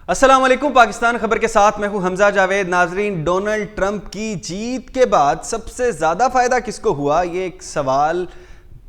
अस्सलाम वालेकुम। पाकिस्तान खबर के साथ मैं हूं हमजा जावेद। नाजरीन, डोनाल्ड ट्रंप की जीत के बाद सबसे ज़्यादा फ़ायदा किसको हुआ, ये एक सवाल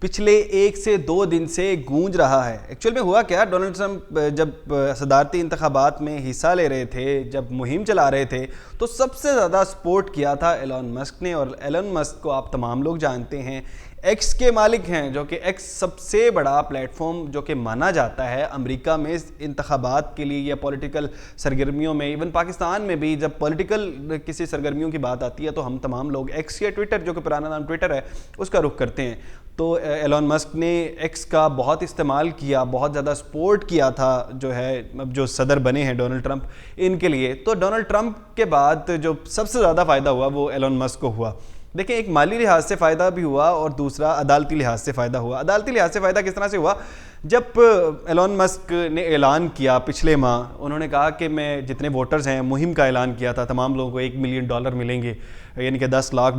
पिछले 1 से 2 दिन से गूंज रहा है। एक्चुअल में हुआ क्या, डोनाल्ड ट्रंप जब सदारती इंतखाबात में हिस्सा ले रहे थे, जब मुहिम चला रहे थे, तो सबसे ज़्यादा सपोर्ट किया था एलन मस्क ने। और एलन मस्क को आप तमाम लोग जानते हैं, एक्स के मालिक हैं, जो कि एक्स सबसे बड़ा प्लेटफॉर्म जो कि माना जाता है अमेरिका में इंतखाबात के लिए या पॉलिटिकल सरगर्मियों में। इवन पाकिस्तान में भी जब पॉलिटिकल किसी सरगर्मियों की बात आती है तो हम तमाम लोग एक्स या ट्विटर, जो कि पुराना नाम ट्विटर है, उसका रुख करते हैं। तो एलन मस्क ने एक्स का बहुत इस्तेमाल किया, बहुत ज़्यादा सपोर्ट किया था जो है, अब जो सदर बने हैं डोनाल्ड ट्रंप, इनके लिए। तो डोनाल्ड ट्रंप के बाद जो सबसे ज़्यादा फ़ायदा हुआ वो एलन मस्क को हुआ। देखिए, एक माली लिहाज से फ़ायदा भी हुआ और दूसरा अदालती लिहाज से फ़ायदा हुआ। अदालती लिहाज से फ़ायदा किस तरह से हुआ, जब एलन मस्क ने ऐलान किया पिछले माह, उन्होंने कहा कि मैं जितने वोटर्स हैं, मुहिम का ऐलान किया था, तमाम लोगों को $1 मिलियन मिलेंगे, यानी कि $10 लाख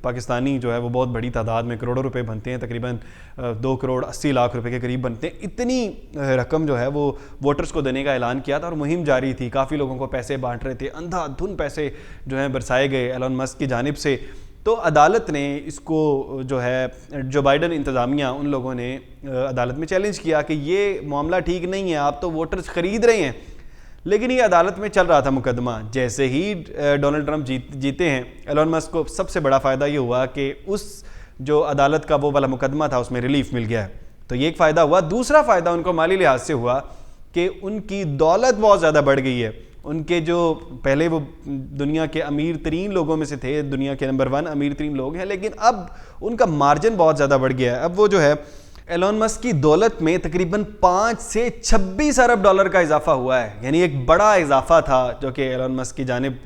पाकिस्तानी जो है वो बहुत बड़ी तादाद में, करोड़ों रुपए बनते हैं, तकरीबन 2 करोड़ 80 लाख रुपए के करीब बनते हैं। इतनी रकम जो है वो वोटर्स को देने का ऐलान किया था और मुहिम जारी थी, काफ़ी लोगों को पैसे बांट रहे थे, अंधाधुन पैसे जो हैं बरसाए गए एलन मस्क की जानिब से। तो अदालत ने इसको जो है, जो बाइडन इंतज़ामिया, उन लोगों ने अदालत में चैलेंज किया कि ये मामला ठीक नहीं है, आप तो वोटर्स ख़रीद रहे हैं। लेकिन ये अदालत में चल रहा था मुकदमा। जैसे ही डोनाल्ड ट्रंप जीते हैं, एलन मस्क को सबसे बड़ा फ़ायदा ये हुआ कि उस जो अदालत का वो वाला मुकदमा था उसमें रिलीफ मिल गया है। तो ये एक फ़ायदा हुआ। दूसरा फ़ायदा उनको माली लिहाज से हुआ कि उनकी दौलत बहुत ज़्यादा बढ़ गई है। उनके जो पहले वो दुनिया के अमीर तरीन लोगों में से थे, दुनिया के नंबर 1 अमीर तरीन लोग हैं, लेकिन अब उनका मार्जिन बहुत ज़्यादा बढ़ गया है। अब वो जो है, एलन मस्क की दौलत में तकरीबन $5 से $26 अरब का इजाफा हुआ है। यानी एक बड़ा इजाफा था जो कि एलन मस्क की जानिब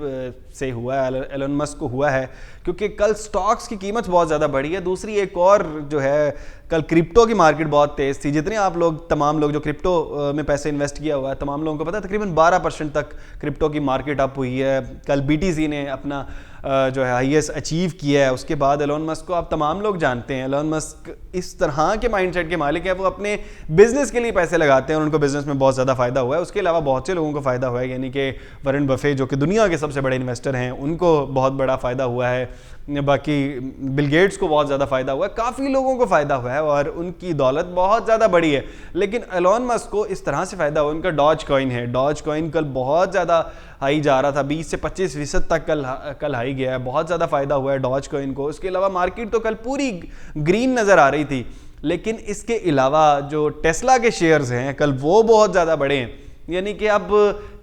से हुआ है, एलन मस्क को हुआ है, क्योंकि कल स्टॉक्स की कीमत बहुत ज़्यादा बढ़ी है। दूसरी एक और जो है, कल क्रिप्टो की मार्केट बहुत तेज़ थी। जितने आप लोग, तमाम लोग जो क्रिप्टो में पैसे इन्वेस्ट किया हुआ है, तमाम लोगों को पता है तकरीबन 12% तक क्रिप्टो की मार्केट अप हुई है। कल BTC ने अपना जो है हाईएस्ट अचीव किया है। उसके बाद एलन मस्क को आप तमाम लोग जानते हैं, एलन मस्क इस तरह के माइंडसेट के मालिक हैं, वो अपने बिजनेस के लिए पैसे लगाते हैं और उनको बिजनेस में बहुत ज़्यादा फ़ायदा हुआ है। उसके अलावा बहुत से लोगों को फ़ायदा हुआ है, यानी कि वॉरेन बफे जो कि दुनिया के सबसे बड़े इन्वेस्टर हैं, उनको बहुत बड़ा फ़ायदा हुआ है। बाकी बिल गेट्स को बहुत ज़्यादा फ़ायदा हुआ है, काफ़ी लोगों को फ़ायदा हुआ है और उनकी दौलत बहुत ज़्यादा बड़ी है। लेकिन एलन मस्क को इस तरह से फ़ायदा हुआ, उनका डॉज कॉइन है। डॉज कॉइन कल बहुत ज़्यादा हाई जा रहा था, 20 से 25% तक कल हाई गया है। बहुत ज़्यादा फ़ायदा हुआ है डॉज कॉइन को। उसके अलावा मार्केट तो कल पूरी ग्रीन नज़र आ रही थी। लेकिन इसके अलावा जो टेस्ला के शेयर्स हैं, कल वो बहुत ज़्यादा बढ़े हैं। यानी कि अब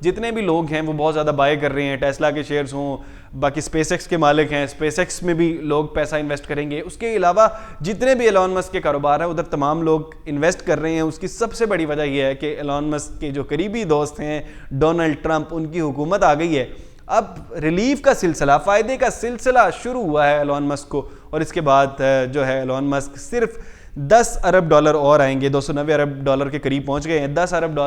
जितने भी लोग हैं वो बहुत ज़्यादा बाय कर रहे हैं, टेस्ला के शेयर्स हों, बाकी स्पेसएक्स के मालिक हैं, स्पेसएक्स में भी लोग पैसा इन्वेस्ट करेंगे। उसके अलावा जितने भी एलन मस्क के कारोबार हैं, उधर तमाम लोग इन्वेस्ट कर रहे हैं। उसकी सबसे बड़ी वजह यह है कि एलन मस्क के जो करीबी दोस्त हैं डोनाल्ड ट्रंप, उनकी हुकूमत आ गई है। अब रिलीफ का सिलसिला, फ़ायदे का सिलसिला शुरू हुआ है एलन मस्क को। और इसके बाद जो है, एलन मस्क सिर्फ $10 अरब और आएंगे, $290 अरब के करीब पहुंच गए हैं। $10 अरब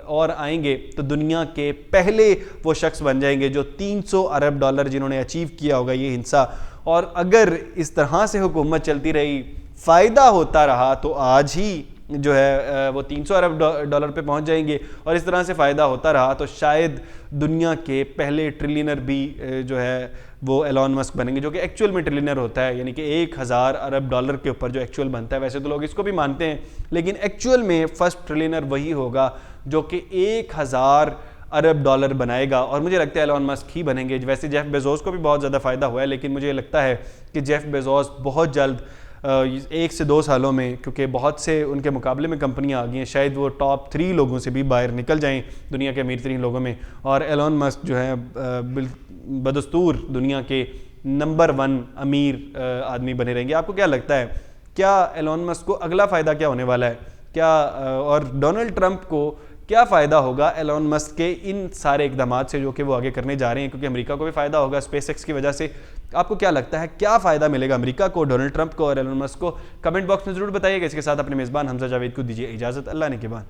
और आएंगे तो दुनिया के पहले वो शख्स बन जाएंगे जो $300 अरब जिन्होंने अचीव किया होगा ये हिस्सा। और अगर इस तरह से हुकूमत चलती रही, फ़ायदा होता रहा, तो आज ही जो है वो $300 अरब पे पहुंच जाएंगे। और इस तरह से फ़ायदा होता रहा तो शायद दुनिया के पहले ट्रिलियनर भी जो है वो एलन मस्क बनेंगे, जो कि एक्चुअल में ट्रिलियनर होता है, यानी कि $1000 अरब के ऊपर जो एक्चुअल बनता है। वैसे तो लोग इसको भी मानते हैं, लेकिन एक्चुअल में फर्स्ट ट्रिलियनर वही होगा जो कि $1000 अरब बनाएगा। और मुझे लगता है एलन मस्क ही बनेंगे। वैसे जेफ बेजोस को भी बहुत ज़्यादा फ़ायदा हुआ है, लेकिन मुझे लगता है कि जेफ बेजोस बहुत जल्द 1 से 2 सालों में, क्योंकि बहुत से उनके मुकाबले में कंपनियां आ गई हैं, शायद वो टॉप 3 लोगों से भी बाहर निकल जाएं दुनिया के अमीर तरीन लोगों में। और एलन मस्क जो है बदस्तूर दुनिया के नंबर 1 अमीर आदमी बने रहेंगे। आपको क्या लगता है, क्या एलन मस्क को अगला फ़ायदा क्या होने वाला है, क्या और डोनाल्ड ट्रंप को क्या फ़ायदा होगा एलन मस्क के इन सारे इकदाम से जो कि वो आगे करने जा रहे हैं, क्योंकि अमेरिका को भी फ़ायदा होगा स्पेसएक्स की वजह से। आपको क्या लगता है, क्या फ़ायदा मिलेगा अमेरिका को, डोनाल्ड ट्रंप को और एलन मस्क को? कमेंट बॉक्स में ज़रूर बताइएगा। इसके साथ अपने मेज़बान हमजा जावेद को दीजिए इजाज़त। अल्लाह ने के बाद।